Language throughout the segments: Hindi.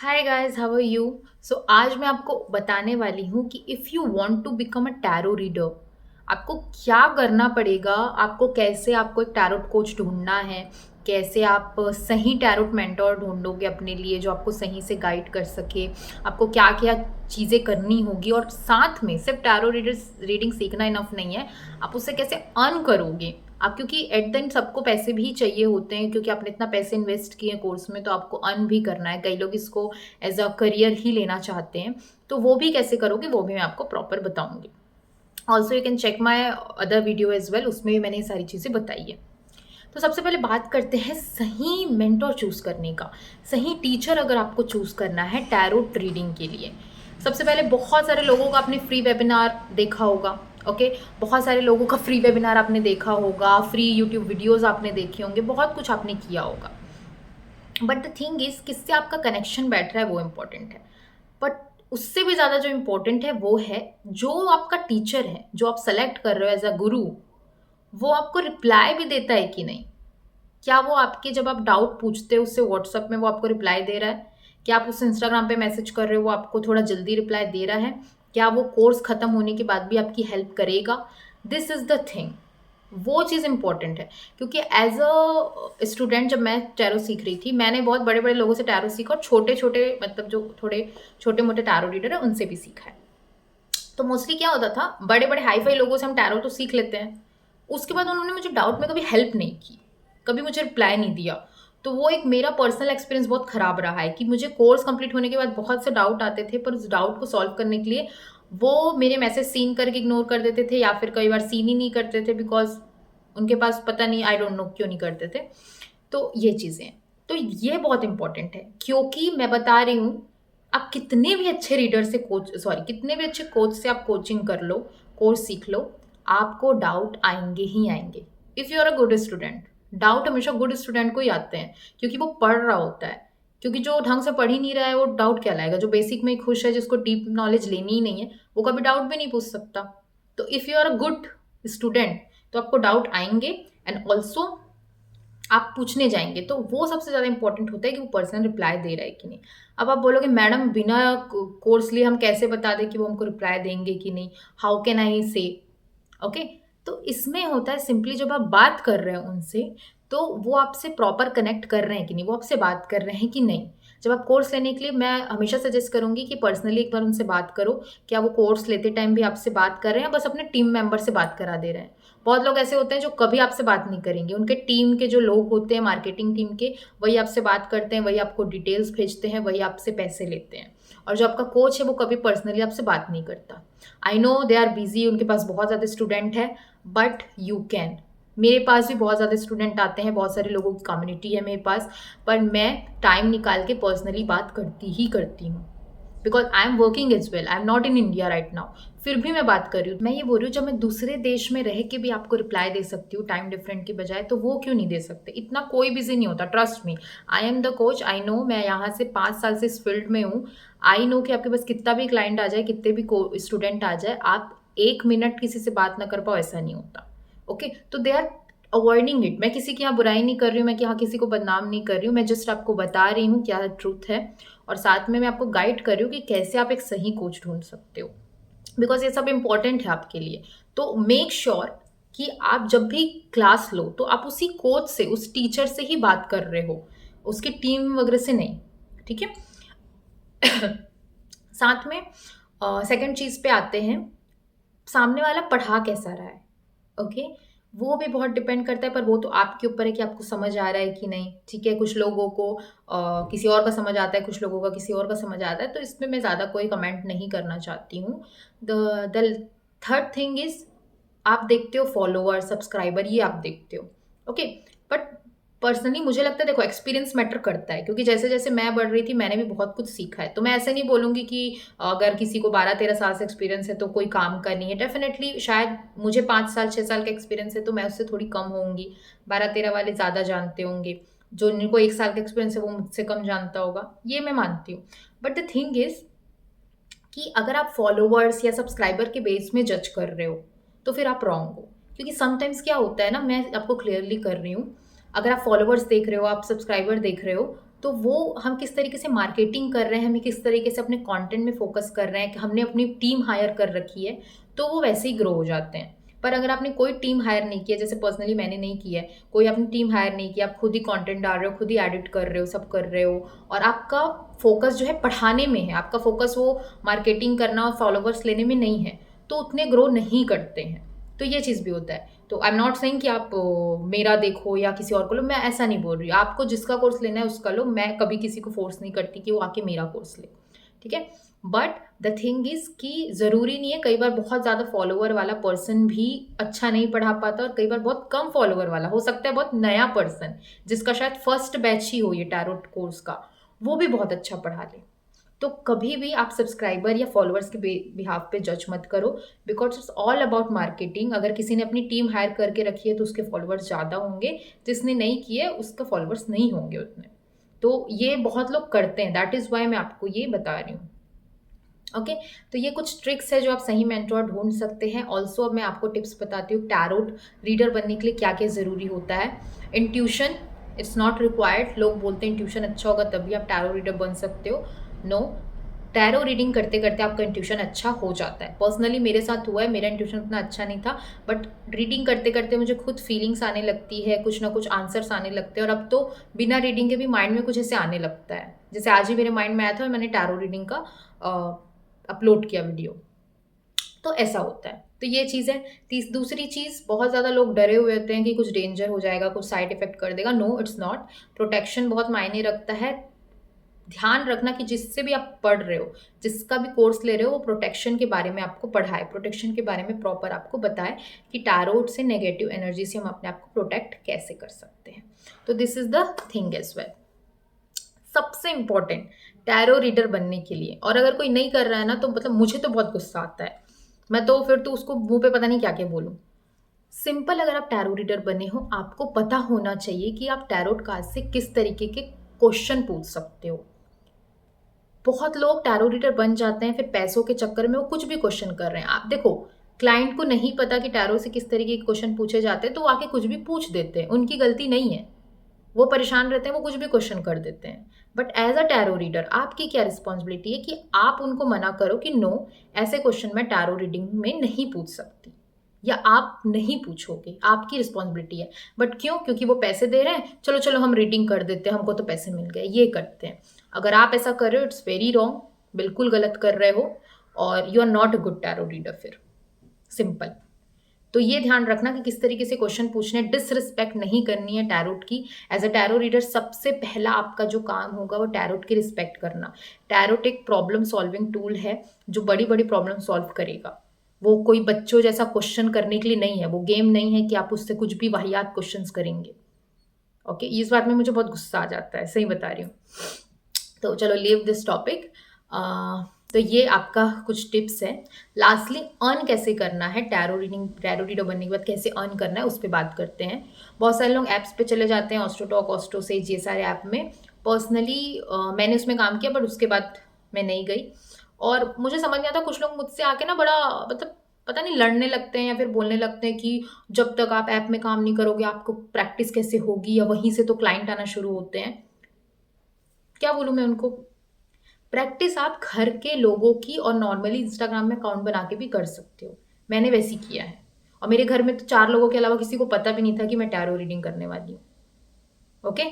Hi guys, how are you. So आज मैं आपको बताने वाली हूँ कि if you want to become a tarot reader, आपको क्या करना पड़ेगा। आपको एक टैरोट कोच ढूंढना है। कैसे आप सही टैरोट मेंटोर ढूंढोगे अपने लिए जो आपको सही से गाइड कर सके। आपको क्या क्या चीज़ें करनी होगी, और साथ में सिर्फ टैरो रीडिंग सीखना इनफ नहीं है। आप उससे कैसे अर्न करोगे। आप, क्योंकि एट द एंड सबको पैसे भी चाहिए होते हैं, क्योंकि आपने इतना पैसे इन्वेस्ट किए कोर्स में, तो आपको अर्न भी करना है। कई लोग इसको एज अ करियर ही लेना चाहते हैं, तो वो भी कैसे करोगे वो भी मैं आपको प्रॉपर बताऊंगी। Also you can check my other video as well, उसमें भी मैंने ये सारी चीज़ें बताई है। तो सबसे पहले बात करते हैं सही मेंटोर चूज करने का। सही टीचर अगर आपको चूज करना है टैरोट रीडिंग के लिए, सबसे पहले बहुत सारे लोगों का आपने फ्री वेबिनार देखा होगा। ओके, बहुत सारे लोगों का फ्री वेबिनार आपने देखा होगा, फ्री यूट्यूब वीडियोस आपने देखे होंगे, बहुत कुछ आपने किया होगा। बट द थिंग इज, किससे आपका कनेक्शन बैठ रहा है वो इम्पोर्टेंट है। बट उससे भी ज़्यादा जो इम्पोर्टेंट है वो है, जो आपका टीचर है, जो आप सेलेक्ट कर रहे हो एज अ गुरु, वो आपको रिप्लाई भी देता है कि नहीं। क्या वो आपके, जब आप डाउट पूछते हो उससे व्हाट्सएप में, वो आपको रिप्लाई दे रहा है। क्या आप उससे इंस्टाग्राम पे मैसेज कर रहे हो, वो आपको थोड़ा जल्दी रिप्लाई दे रहा है। क्या वो कोर्स खत्म होने के बाद भी आपकी हेल्प करेगा। दिस इज द थिंग, वो चीज़ इंपॉर्टेंट है। क्योंकि एज अ स्टूडेंट, जब मैं टैरो सीख रही थी, मैंने बहुत बड़े बड़े लोगों से टैरो सीखा, और छोटे छोटे, मतलब जो थोड़े छोटे मोटे टैरो रीडर है उनसे भी सीखा है। तो मोस्टली क्या होता था, बड़े बड़े हाई फाई लोगों से हम टैरो तो सीख लेते हैं, उसके बाद उन्होंने मुझे डाउट में कभी हेल्प नहीं की, कभी मुझे रिप्लाई नहीं दिया। तो वो एक मेरा पर्सनल एक्सपीरियंस बहुत खराब रहा है कि मुझे कोर्स कंप्लीट होने के बाद बहुत से डाउट आते थे, पर उस डाउट को सॉल्व करने के लिए वो मेरे मैसेज सीन करके इग्नोर कर देते थे, या फिर कई बार सीन ही नहीं करते थे, बिकॉज उनके पास पता नहीं, आई डोंट नो क्यों नहीं करते थे। तो ये चीज़ें, तो ये बहुत इंपॉर्टेंट है, क्योंकि मैं बता रही हूँ, आप कितने भी अच्छे रीडर से कोच, सॉरी, कितने भी अच्छे कोच से आप कोचिंग कर लो, कोर्स सीख लो, आपको डाउट आएंगे ही आएंगे। If you are a good student, doubt हमेशा गुड स्टूडेंट को ही आते हैं, क्योंकि वो पढ़ रहा होता है। क्योंकि जो ढंग से पढ़ ही नहीं रहा है वो डाउट क्या लाएगा। जो बेसिक में ही खुश है, जिसको डीप नॉलेज लेनी ही नहीं है, वो कभी डाउट भी नहीं पूछ सकता। तो if you are a good student, तो आपको डाउट आएंगे, एंड ऑल्सो आप पूछने जाएंगे, तो वो सबसे ज़्यादा इंपॉर्टेंट होता है कि वो पर्सन रिप्लाई दे रहा है कि नहीं। अब आप बोलोगे मैडम, बिना कोर्स लिए हम कैसे बता दें कि वो हमको रिप्लाई देंगे कि नहीं, हाउ कैन आई से। ओके, तो इसमें होता है सिंपली, जब आप बात कर रहे हो उनसे, तो वो आपसे प्रॉपर कनेक्ट कर रहे हैं कि नहीं, वो आपसे बात कर रहे हैं कि नहीं। जब आप कोर्स लेने के लिए, मैं हमेशा सजेस्ट करूंगी कि पर्सनली एक बार उनसे बात करो। क्या वो कोर्स लेते टाइम भी आपसे बात कर रहे हैं, बस अपने टीम मेंबर से बात करा दे रहे हैं। बहुत लोग ऐसे होते हैं जो कभी आपसे बात नहीं करेंगे, उनके टीम के जो लोग होते हैं, मार्केटिंग टीम के, वही आपसे बात करते हैं, वही आपको डिटेल्स भेजते हैं, वही आपसे पैसे लेते हैं। और जो आपका कोच है वो कभी पर्सनली आपसे बात नहीं करता। I know they are busy, उनके पास बहुत ज़्यादा स्टूडेंट है, बट यू कैन। मेरे पास भी बहुत ज़्यादा स्टूडेंट आते हैं, बहुत सारे लोगों की कम्युनिटी है मेरे पास, पर मैं टाइम निकाल के पर्सनली बात करती ही करती हूँ, because I am working as well, I am not in India right now. फिर भी मैं बात कर रही हूँ। मैं ये बोल रही हूँ, जब मैं दूसरे देश में रह के भी आपको रिप्लाई दे सकती हूँ टाइम डिफरेंट की बजाय, तो वो क्यों नहीं दे सकते। इतना कोई बिजी नहीं होता, trust me. I am the coach, I know. मैं यहाँ से 5 साल से इस फील्ड में हूँ। आई नो कि आपके पास कितना भी क्लाइंट आ जाए, कितने भी स्टूडेंट आ जाए, आप 1 मिनट किसी से बात ना कर पाओ, ऐसा नहीं होता। ओके, तो दे आर अवॉइडिंग इट। मैं किसी की यहाँ बुराई नहीं कर रही हूँ, मैं यहाँ किसी को बदनाम नहीं कर रही हूँ, मैं जस्ट आपको बता रही हूँ क्या ट्रूथ है। और साथ में मैं आपको गाइड कर रही हूँ कि कैसे आप एक सही कोच ढूंढ सकते हो, बिकॉज ये सब इंपॉर्टेंट है आपके लिए। तो मेक श्योर कि आप जब भी क्लास लो, तो आप उसी कोच से, उस टीचर से ही बात कर रहे हो, उसकी टीम वगैरह से नहीं। ठीक है। साथ में सेकंड चीज पे आते हैं, सामने वाला पढ़ा कैसा रहा है। ओके, वो भी बहुत डिपेंड करता है, पर वो तो आपके ऊपर है कि आपको समझ आ रहा है कि नहीं। ठीक है, कुछ लोगों को किसी और का समझ आता है, कुछ लोगों का किसी और का समझ आता है, तो इसमें मैं ज़्यादा कोई कमेंट नहीं करना चाहती हूँ। द थर्ड थिंग इज, आप देखते हो फॉलोअर, सब्सक्राइबर, ये आप देखते हो। ओके, बट पर्सनली मुझे लगता है, देखो, एक्सपीरियंस मैटर करता है, क्योंकि जैसे जैसे मैं बढ़ रही थी मैंने भी बहुत कुछ सीखा है। तो मैं ऐसे नहीं बोलूंगी कि अगर किसी को 12-13 साल से एक्सपीरियंस है तो कोई काम का नहीं है। डेफिनेटली शायद मुझे 5 साल 6 साल का एक्सपीरियंस है, तो मैं उससे थोड़ी कम होंगी। 12-13 वाले ज़्यादा जानते होंगे, जो जिनको 1 साल का एक्सपीरियंस है वो मुझसे कम जानता होगा, ये मैं मानती हूँ। बट द थिंग इज कि अगर आप फॉलोवर्स या सब्सक्राइबर के बेस में जज कर रहे हो, तो फिर आप रॉन्ग हो। क्योंकि समटाइम्स क्या होता है ना, मैं आपको क्लियरली कर रही हूँ, अगर आप फॉलोवर्स देख रहे हो, आप सब्सक्राइबर देख रहे हो, तो वो हम किस तरीके से मार्केटिंग कर रहे हैं, हमें किस तरीके से अपने कंटेंट में फोकस कर रहे हैं, कि हमने अपनी टीम हायर कर रखी है, तो वो वैसे ही ग्रो हो जाते हैं। पर अगर आपने कोई टीम हायर नहीं किया, जैसे पर्सनली मैंने नहीं किया है, कोई अपनी टीम हायर नहीं किया, आप खुद ही कंटेंट डाल रहे हो, खुद ही एडिट कर रहे हो, सब कर रहे हो, और आपका फोकस जो है पढ़ाने में है, आपका फोकस वो मार्केटिंग करना और फॉलोवर्स लेने में नहीं है, तो उतने ग्रो नहीं करते हैं। तो ये चीज़ भी होता है। तो आई एम नॉट सेइंग कि आप मेरा देखो या किसी और को लो, मैं ऐसा नहीं बोल रही हूँ। आपको जिसका कोर्स लेना है उसका लो, मैं कभी किसी को फोर्स नहीं करती कि वो आके मेरा कोर्स ले, ठीक है। बट द थिंग इज कि ज़रूरी नहीं है, कई बार बहुत ज़्यादा फॉलोवर वाला पर्सन भी अच्छा नहीं पढ़ा पाता, और कई बार बहुत कम फॉलोवर वाला हो सकता है, बहुत नया पर्सन जिसका शायद फर्स्ट बैच ही हो ये टैरोट कोर्स का, वो भी बहुत अच्छा पढ़ा ले। तो कभी भी आप सब्सक्राइबर या फॉलोअर्स के बिहाफ पे जज मत करो, because it's all about marketing. अगर किसी ने अपनी टीम हायर करके रखी है तो उसके फॉलोअर्स ज़्यादा होंगे, जिसने नहीं किए उसके फॉलोअर्स नहीं होंगे उतने। तो ये बहुत लोग करते हैं, दैट इज़ वाई मैं आपको ये बता रही हूँ। ओके, तो ये कुछ ट्रिक्स है जो आप सही मेंटोर ढूंढ सकते हैं। ऑल्सो अब मैं आपको टिप्स बताती हूँ टैरोट रीडर बनने के लिए क्या क्या ज़रूरी होता है। Intuition it's not required. लोग बोलते हैं इंट्यूशन अच्छा होगा तभी आप टैरो रीडर बन सकते हो। नो, टैरो रीडिंग करते करते आपका इंट्यूशन अच्छा हो जाता है। पर्सनली मेरे साथ हुआ है, मेरा इंट्यूशन उतना अच्छा नहीं था, बट रीडिंग करते करते मुझे खुद फीलिंग्स आने लगती है, कुछ ना कुछ आंसर्स आने लगते हैं, और अब तो बिना रीडिंग के भी माइंड में कुछ ऐसे आने लगता है। जैसे आज ही मेरे माइंड में आया था और मैंने टैरो रीडिंग का अपलोड किया वीडियो। तो ऐसा होता है। तो ये चीज़ है। दूसरी चीज़, बहुत ज़्यादा लोग डरे हुए होते हैं कि कुछ डेंजर हो जाएगा, कुछ साइड इफेक्ट कर देगा। No, it's not. प्रोटेक्शन बहुत मायने रखता है। ध्यान रखना कि जिससे भी आप पढ़ रहे हो, जिसका भी कोर्स ले रहे हो, वो प्रोटेक्शन के बारे में आपको पढ़ाए, प्रोटेक्शन के बारे में प्रॉपर आपको बताए कि टैरोट से, नेगेटिव एनर्जी से हम अपने आप को प्रोटेक्ट कैसे कर सकते हैं। तो this is the thing as well. सबसे इंपॉर्टेंट टैरो रीडर बनने के लिए, और अगर कोई नहीं कर रहा है ना, तो मतलब मुझे तो बहुत गुस्सा आता है, मैं तो फिर तो उसको मुंह पे पता नहीं क्या क्या बोलूं। सिंपल, अगर आप टैरो रीडर बने हो, आपको पता होना चाहिए कि आप टैरोट कार्ड से किस तरीके के क्वेश्चन पूछ सकते हो। बहुत लोग टैरो रीडर बन जाते हैं, फिर पैसों के चक्कर में वो कुछ भी क्वेश्चन कर रहे हैं। आप देखो, क्लाइंट को नहीं पता कि टैरो से किस तरीके के क्वेश्चन पूछे जाते हैं, तो वो आके कुछ भी पूछ देते हैं, उनकी गलती नहीं है, वो परेशान रहते हैं, वो कुछ भी क्वेश्चन कर देते हैं। But as a tarot reader आपकी क्या रिस्पॉन्सिबिलिटी है कि आप उनको मना करो कि नो, ऐसे क्वेश्चन मैं टैरो रीडिंग में नहीं पूछ सकती, या आप नहीं पूछोगे, आपकी रिस्पॉन्सिबिलिटी है। बट क्यों? क्योंकि वो पैसे दे रहे हैं, चलो चलो हम रीडिंग कर देते हैं, हमको तो पैसे मिल गए, ये करते हैं। अगर आप ऐसा कर रहे हो, इट्स वेरी रॉन्ग, बिल्कुल गलत कर रहे हो, और you are not a good tarot reader फिर। सिंपल। तो ये ध्यान रखना कि किस तरीके से क्वेश्चन पूछने, डिसरिस्पेक्ट नहीं करनी है टैरोट की। एज अ टैरो रीडर सबसे पहला आपका जो काम होगा वो टैरोट की रिस्पेक्ट करना। टैरोट एक प्रॉब्लम सॉल्विंग टूल है जो बड़ी बड़ी प्रॉब्लम सॉल्व करेगा। वो कोई बच्चों जैसा क्वेश्चन करने के लिए नहीं है, वो गेम नहीं है कि आप उससे कुछ भी वाहियात क्वेश्चन करेंगे। ओके, इस बात में मुझे बहुत गुस्सा आ जाता है, सही बता रही हूँ। तो चलो लीव दिस टॉपिक। तो ये आपका कुछ टिप्स है। लास्टली, अर्न कैसे करना है, टैरो रीडर बनने के बाद कैसे अर्न करना है उस पर बात करते हैं। बहुत सारे लोग ऐप्स पे चले जाते हैं, ऑस्ट्रोटॉक, ऑस्ट्रोसेज, ये सारे ऐप में। पर्सनली मैंने उसमें काम किया, बट उसके बाद मैं नहीं गई, और मुझे समझ नहीं आता। कुछ लोग मुझसे आके ना बड़ा मतलब पता नहीं लड़ने लगते हैं या फिर बोलने लगते हैं कि जब तक आप ऐप में काम नहीं करोगे आपको प्रैक्टिस कैसे होगी, या वहीं से तो क्लाइंट आना शुरू होते हैं। क्या बोलूँ मैं उनको? प्रैक्टिस आप घर के लोगों की और नॉर्मली इंस्टाग्राम में अकाउंट बना के भी कर सकते हो। मैंने वैसे ही किया है, और मेरे घर में तो 4 लोगों के अलावा किसी को पता भी नहीं था कि मैं टैरो रीडिंग करने वाली हूँ। ओके,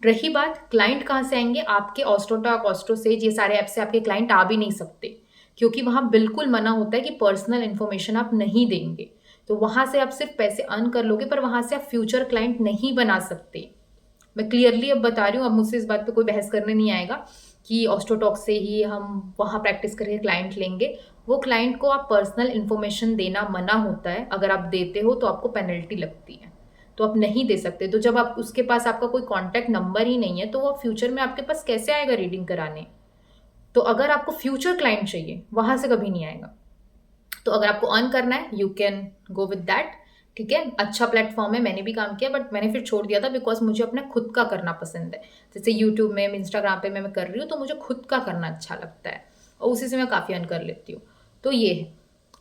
रही बात क्लाइंट कहाँ से आएंगे, आपके ऑस्ट्रोटॉक, ऑस्ट्रोसेज, ये सारे ऐप से आपके क्लाइंट आ भी नहीं सकते, क्योंकि वहाँ बिल्कुल मना होता है कि पर्सनल इन्फॉर्मेशन आप नहीं देंगे। तो वहाँ से आप सिर्फ पैसे अर्न कर लोगे, पर वहाँ से आप फ्यूचर क्लाइंट नहीं बना सकते। मैं क्लियरली अब बता रही हूँ, अब मुझसे इस बात पे कोई बहस करने नहीं आएगा कि ऑस्ट्रोटॉक से ही हम वहाँ प्रैक्टिस करके क्लाइंट लेंगे। वो क्लाइंट को आप पर्सनल इन्फॉर्मेशन देना मना होता है, अगर आप देते हो तो आपको पेनल्टी लगती है, तो आप नहीं दे सकते। तो जब आप उसके पास आपका कोई कॉन्टैक्ट नंबर ही नहीं है, तो वो फ्यूचर में आपके पास कैसे आएगा रीडिंग कराने? तो अगर आपको फ्यूचर क्लाइंट चाहिए, वहाँ से कभी नहीं आएगा। तो अगर आपको अर्न करना है, you can go with that. ठीक है, अच्छा प्लेटफॉर्म है, मैंने भी काम किया, बट मैंने फिर छोड़ दिया था, बिकॉज मुझे अपना खुद का करना पसंद है। जैसे यूट्यूब में, इंस्टाग्राम पे मैं कर रही हूँ, तो मुझे खुद का करना अच्छा लगता है, और उसी से मैं काफ़ी अर्न कर लेती हूँ। तो ये है।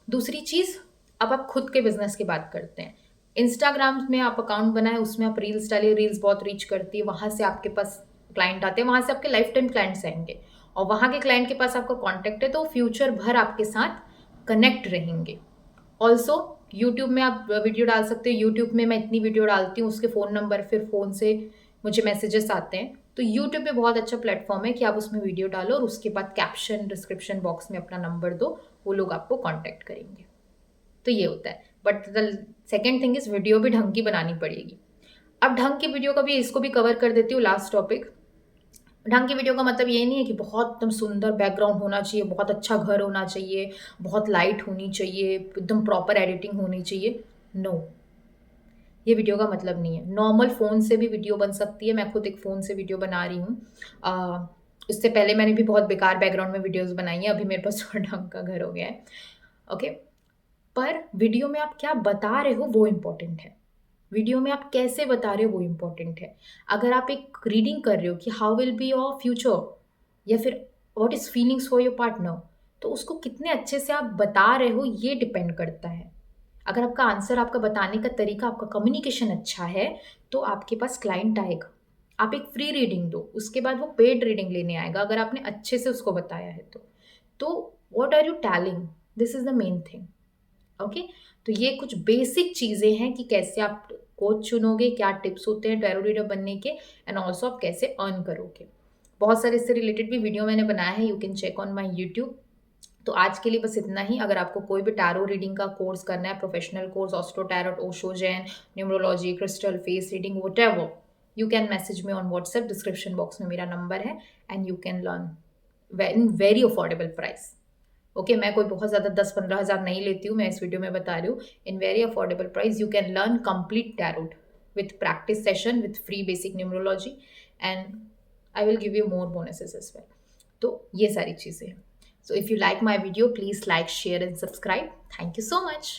दूसरी चीज़, अब आप खुद के बिजनेस की बात करते हैं। इंस्टाग्राम में आप अकाउंट बनाए, उसमें आप रील्स डालिए, रील्स बहुत रीच करती है, वहाँ से आपके पास क्लाइंट आते हैं, वहाँ से आपके लाइफ टाइम क्लाइंट्स आएंगे और वहाँ के क्लाइंट के पास आपका कॉन्टैक्ट है तो फ्यूचर भर आपके साथ कनेक्ट रहेंगे। ऑल्सो यूट्यूब में आप वीडियो डाल सकते हो। यूट्यूब में मैं इतनी वीडियो डालती हूँ, उसके फ़ोन नंबर फिर फ़ोन से मुझे मैसेजेस आते हैं। तो यूट्यूब पे बहुत अच्छा प्लेटफॉर्म है कि आप उसमें वीडियो डालो और उसके बाद कैप्शन डिस्क्रिप्शन बॉक्स में अपना नंबर दो, वो लोग आपको कॉन्टैक्ट करेंगे। तो ये होता है। But the second thing is video भी ढंग की बनानी पड़ेगी। अब ढंग की वीडियो का भी इसको भी कवर कर देती हूँ, लास्ट टॉपिक। ढंग की वीडियो का मतलब ये नहीं है कि बहुत एकदम सुंदर बैकग्राउंड होना चाहिए, बहुत अच्छा घर होना चाहिए, बहुत लाइट होनी चाहिए, एकदम प्रॉपर एडिटिंग होनी चाहिए। नो, ये वीडियो का मतलब नहीं है। नॉर्मल फ़ोन से भी वीडियो बन सकती है। मैं खुद एक फ़ोन से वीडियो बना रही हूँ। इससे पहले मैंने भी बहुत बेकार बैकग्राउंड में वीडियोस बनाई हैं। अभी मेरे पास थोड़ा ढंग का घर हो गया है। ओके, पर वीडियो में आप क्या बता रहे हो वो इम्पोर्टेंट है। वीडियो में आप कैसे बता रहे हो वो इम्पोर्टेंट है। अगर आप एक रीडिंग कर रहे हो कि how will be your future, या फिर what is feelings for your partner, तो उसको कितने अच्छे से आप बता रहे हो ये डिपेंड करता है। अगर आपका आंसर, आपका बताने का तरीका, आपका कम्युनिकेशन अच्छा है तो आपके पास क्लाइंट आएगा। आप एक फ्री रीडिंग दो, उसके बाद वो पेड रीडिंग लेने आएगा अगर आपने अच्छे से उसको बताया है तो what are you telling, this is the main thing. Okay, तो ये कुछ बेसिक चीज़ें हैं कि कैसे आप कोच चुनोगे, क्या टिप्स होते हैं टैरो रीडर बनने के, एंड ऑल्सो आप कैसे अर्न करोगे। बहुत सारे इससे रिलेटेड भी वीडियो मैंने बनाया है, you can check on my YouTube. तो आज के लिए बस इतना ही। अगर आपको कोई भी टैरो रीडिंग का कोर्स करना है, professional course, Austro tarot, Osho Jain, numerology, crystal, face reading, whatever, you can message me on WhatsApp. Description box में मेरा नंबर है and you can learn in very affordable price. Okay, मैं कोई बहुत ज़्यादा 10-15 हज़ार नहीं लेती हूँ, मैं इस वीडियो में बता रही हूँ। In very affordable price you can learn complete tarot with practice session, with free basic numerology, and I will give you more bonuses as well. तो ये सारी चीज़ें हैं। So if you like my video, please like, share and subscribe. Thank you so much.